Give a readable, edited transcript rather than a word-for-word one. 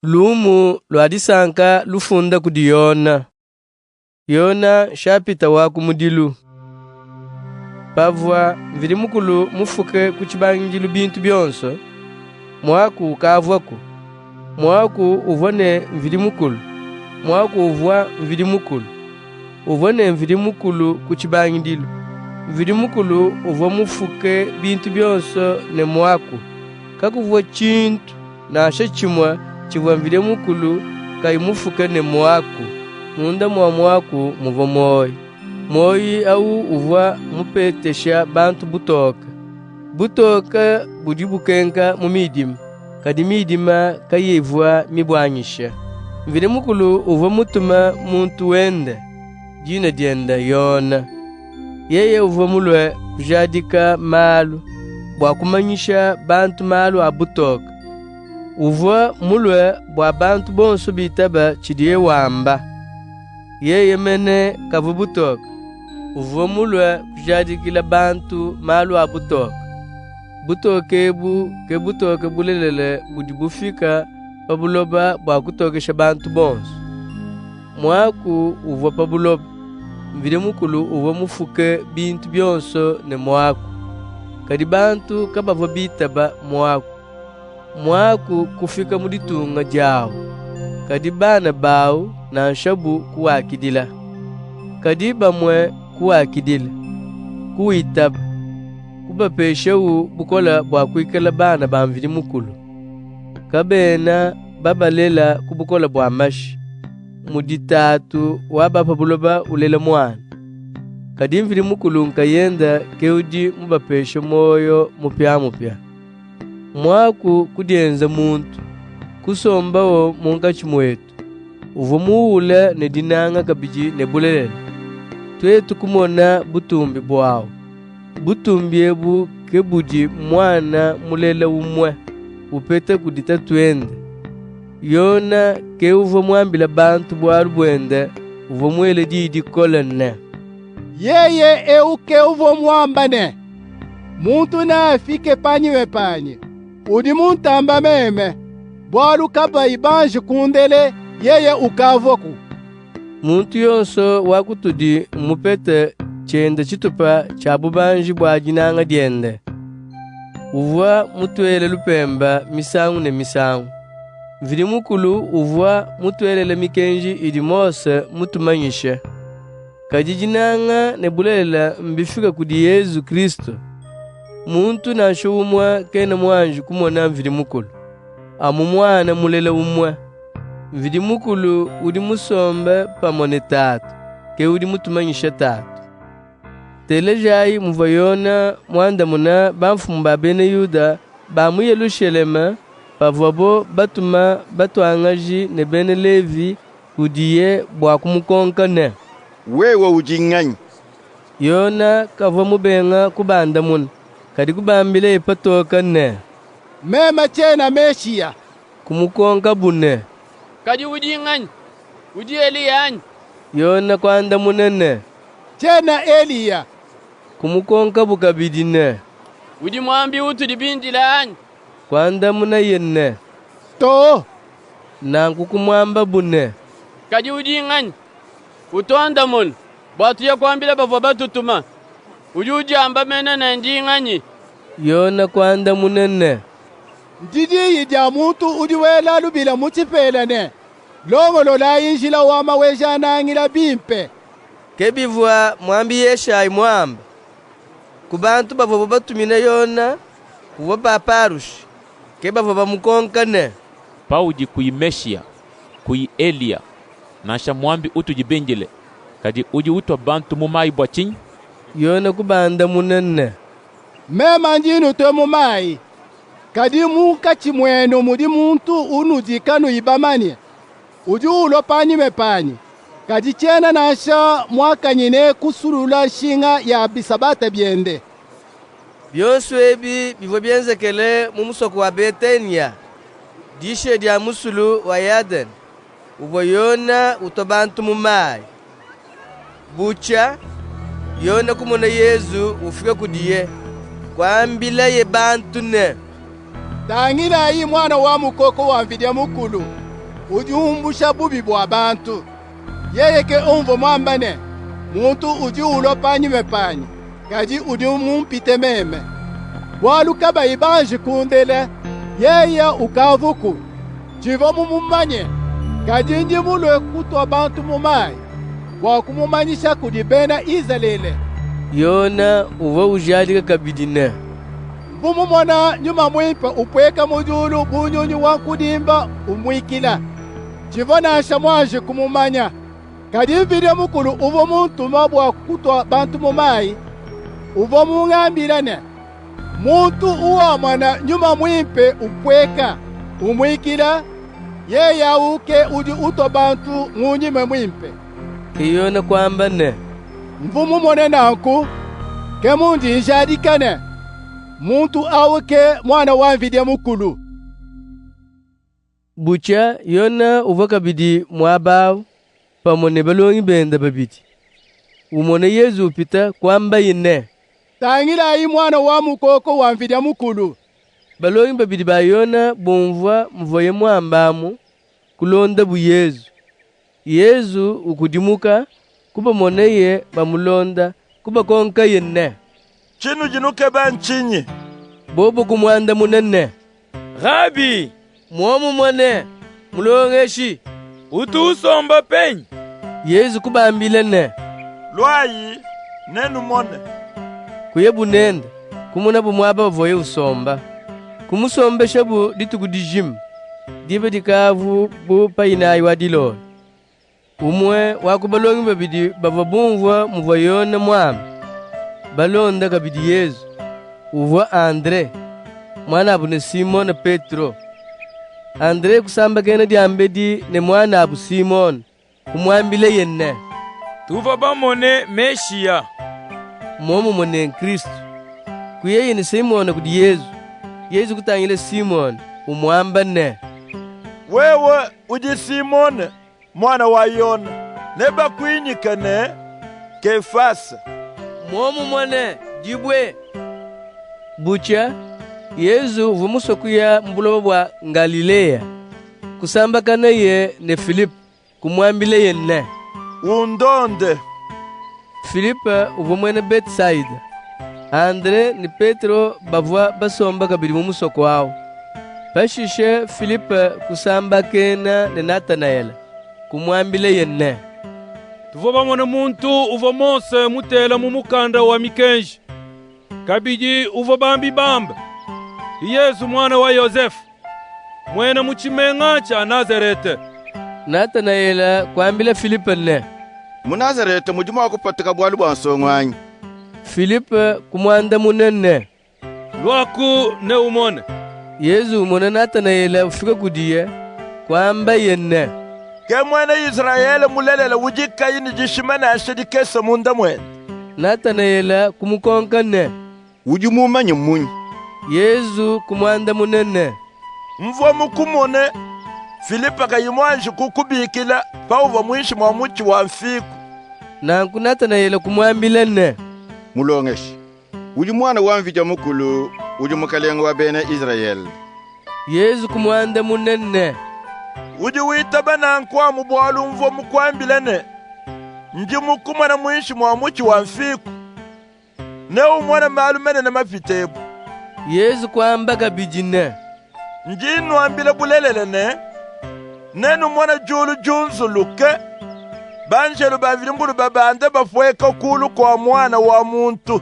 Lumu lwadisanka lufunda kudi Yona. Yona shapita waku mudilu. Pavua mvili mukulu mufuke kuchibangilu bintu byonso. Mwaku kavwaku. Mwaku uvone mvili mukulu. Mwaku uvwa mvili mukulu. Uvone mvili mukulu kuchibangilu. Mvili mukulu uvwa mufuke bintu byonso ne mwaku. Kakuvwa chintu na asha chimwa chivwa mvili mukulu kai mufuke ne mwaku. Munda mwa mwaku muva moyi. Moyi au uvwa mupetesha bantu butoka. Butoka budi bukenka mumidima. Kadi midima kayivwa mibwanyisha. Mvili mukulu uvwa mutuma muntu wende. Jina dienda Yona. Yeye uvwa mulwe kujadika malu. Bwa kumanyisha bantu malu abutoka. Uvwa mulwe bwa bantu bonso bitaba chidiye wamba. Yeye mene kavubutoka. Uvwa mulwe kujadikila bantu malu abutoka. Butokebu kebutoke bulelele budi bufika pabuloba bwa kutokesha bantu bonso. Mwaku uvwa pabuloba. Mvili mukulu uvwa mufuke bintu byonso ne mwaku. Kadi bantu kabavwa bitaba mwaku. Mwaku kufika muditunga jao. Kadi bana bau na nshabu kuwakidila. Kadi bamwe kuwakidila. Kuitaba. Kubapeshewu bukola bwa kuikala bana ba mvili mukulu. Kabena babalela kubukola bwa mashi. Muditatu wabapa buloba ulela mwana. Kadi mvili mukulu nkayenda keudi mubapeshe moyo mupya. Mwaku kudienza muntu. Kusombawo mungachi mwetu. Uvu muula ne dinanga kabiji ne bulelela. Twetu kumona butumbi bwao. Butumbi ebu kebudi mwana mulela umwe. Upeta kudita twende. Yona ke uva mwambila bantu bwaru bwende. Uva mwele didi kolene. Yeye euke uvo mwambane. Muntu na afike panyiwe panyi. Udi muntamba meme. Bwaru kaba ibanje kundele yeye ukavoku. Muntu yonso wakutudi mupete chenda chitupa cha bubanji bwa jinanga diende. Uvwa mutuele lupemba misangu ne misangu. Mvili mukulu uvwa mutuelele mikenji idimose mutumanyishe. Kadi jinanga ne bulela mbifika kudi Yesu Kristo. Muntu na shumwa kena mwanju kumona mvili mukulu. Amu mwana mulela umwe. Mvili mukulu udi musombe pamone tatu. Ke udi mutumanyishe tatu. Telejayi muva Yona mwanda muna bamfumba bene Yuda bamu Yerusalema pavwabo batuma batwangaji ne bene Levi udiye bwa kumukonka ne. Wewe ujinganyi. Yona kavwa mubenga kubanda muna. Kadi kubambile ipatoka ne. Mema chena Meshia. Kumukonka bune. Kadi ujinganyi. Udi Eliya. Yona kwanda munene. Chena Eliya. Kumukonka bukabidi ne. Udi mwambi utu dibindi lanyi. Kwanda muna yenne. To. Nangu kumwamba bune. Kadi ujinganyi. Utoanda mun. Batu ya kwambila bavwa batutuma. Ujuji amba mena na njinganyi. Yona kwanda munene. Ndidi yidya muntu udiwela lubila muchipela ne. Longo lola yinjila wama wejanangila bimpe. Kebivwa mwambi Yeshayi mwamba. Kubantu bavo batumina Yona kuwa paparushi. Kebavo bamukonka ne. Pauji kuyi Meshia, kuyi Eliya. Nasha mwambi utu jibenjele. Kadi uji utwa bantu mumai bwa chinyi. Yona kubanda munene. Mema njinu twe mumai. Kadi muka chimweno mudi muntu unudikanu ibamani. Uji ulo panyi mepanyi. Kadi chena nasha mwaka nyine kusulula shinga ya bisabata biende. Byonsu ebi bivo byenzekele mumusoko wa Betania. Dishe dia musulu wa Yaden. Uvo Yona utobantu mumai. Bucha Yona kumona Yesu ufika kudiye. Kwambila ye bantu ne. Tangila yi mwana wa mukoko wa mvidya mukulu. udiumbusha bubi bwa bantu. Yeye ke umvo mwambane, muntu udi ulopanyi mepanyi, kadi udi mumpite meme. Waluka baibanje kundele, yeye ukavuku. Chivo mumumanye, kadi ndi mulwe kutwa bantu mumai. Wakumumanyisha kudibena izalele. Yona uva ujadika kabidina. Bumumona nyuma mwimpa upweka mudulu bunyunyu wankudimba umwikila. Chivona shamwaje kumumanya. Kadimvire mukulu uvo muntu mabwa kutwa bantu mumai. Uvo mungambilane. Muntu uwamana nyuma mwimpe upweka umwikila. Yeya uke udi uto bantu ngunyime mwimpe. Kiyona kwamba ne. Mvumu mone nanku. Kemundi njadikane. Muntu awuke mwana wanvidya mukulu. Bucha yona uva kabidi mwabaw pamone balongi benda babiti. Umone Yesu upita kwamba yine. Tangila yi mwana wa mukoko wanvidya mukulu. Balongi babidi ba yona bomvwa mvoye mwambamu kulonda bu Yesu. Yesu ukudimuka kuba moneye bamulonda kuba konka yine. Chinu jinuke banchinyi. Bobo kumwanda munene. Rabi, Mwomu mwane mulongeshi utusomba penyi. Yesu kubambile ne. Lwayi nenu mone. Kuyebu nenda kumuna bumwaba voye usomba. Kumusombe shabu ditugu dijim. Dibe dikavu bu payinayi wadilo. Umwe wakubalongi babidi bavabumvwa muvoyone mwami. Balonda kabidi Yesu. Uva Andre. Mwana abu ne Simon Petro. Andre kusamba kena diambedi ne mwana abu Simon. Kumwambile yenne. Tuva bamone Meshiya. Momo mone Kristo. Kuyeye ni Simon kudi Yesu. Yesu kutangile Simon. Umwamba ne. Wewe udi Simone mwana wa Yona. Neba kwinyikane Kefasa. Momo mone jibwe. Bucha Yesu vumusokuya mbulobo bwa Galilea. Kusamba kana ye ne Philip kumwambile yenne. Undonde. Filipa uvumwene Bethsaida. Andre ni Petro bavwa basomba kabiri mumusoko wao. Pashishe Filipa kusamba kena ne Natanaela kumwambile yenne. Tuvo bamone muntu uvo Mose mutela mumukanda wa mikenji. Kabiji uvo bambi bamba. Yesu mwana wa Yosefu. Mwene muchimenga cha Nazarete. Natanaela kwambile Filipa ne. Munazarete mujuma wakupatika bwalu bwansongwanyi. Filipa kumwanda munene. Lwaku ne umone. Yesu umone Natanaela ufika kudiye kwamba yenne. Ke mwene Israeli mulelela wujika yini jishimana ashedi kesa munda mwene. Natanaela kumukonka ne. Ujumumanye munyi. Yesu kumwanda munene. Mvwa mukumone. Filipa kayimwanji kukubikila pauva mwishi mwa muchi wa mfiku. Nanku Natanaela kumwambile ne. Mulongeshi. Uji mwana wanvija mukulu. Uji mukalenga wa bene Israeli. Yesu kumwanda munene. Uji witaba na nkwa mubwalu mvwa mukwambilene. Nji mukumana mwishi mwa muchi wa mfiku. Ne umwana malumene na mafitebu. Yesu kwamba kabijine. Nji nwambile bulelele ne. Nenu mwana julu junzu luke. Banjelu bavilimbulu babande bafweka kulu kwa mwana wa muntu.